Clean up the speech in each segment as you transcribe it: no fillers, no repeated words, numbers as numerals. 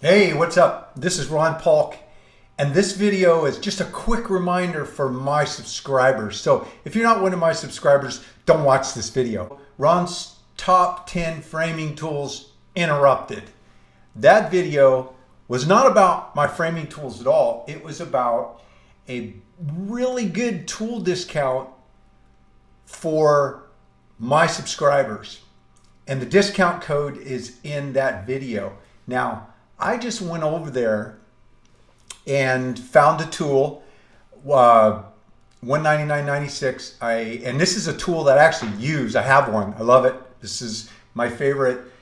Hey, what's up? This is Ron Paulk, and this video is just a quick reminder for my subscribers. So if you're not one of my subscribers, don't watch this video. Ron's top 10 framing tools interrupted. That video was not about my framing tools at all. It was about a really good tool discount for my subscribers. And the discount code is in that video. Now, I just went over there and found a tool, $199.96. And this is a tool that I actually use. I have one. I love it. This is my favorite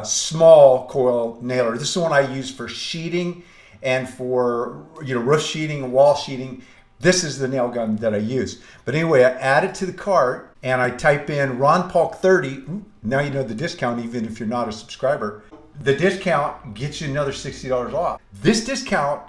small coil nailer. This is the one I use for sheeting and for roof sheeting and wall sheeting. This is the nail gun that I use. But anyway, I add it to the cart and I type in Ron Paulk 30. Now you know the discount even if you're not a subscriber. The discount gets you another $60 off. This discount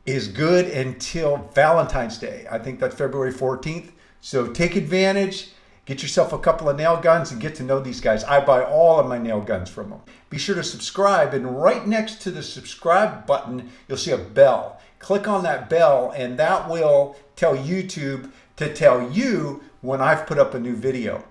is good until Valentine's Day. I think that's February 14th. So take advantage, get yourself a couple of nail guns and get to know these guys. I buy all of my nail guns from them. Be sure to subscribe, and right next to the subscribe button, you'll see a bell. Click on that bell and that will tell YouTube to tell you when I've put up a new video.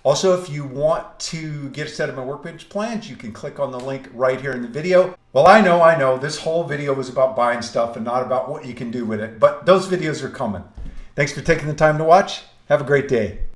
Also, if you want to get a set of my workbench plans, you can click on the link right here in the video. Well, I know, this whole video was about buying stuff and not about what you can do with it, but those videos are coming. Thanks for taking the time to watch. Have a great day.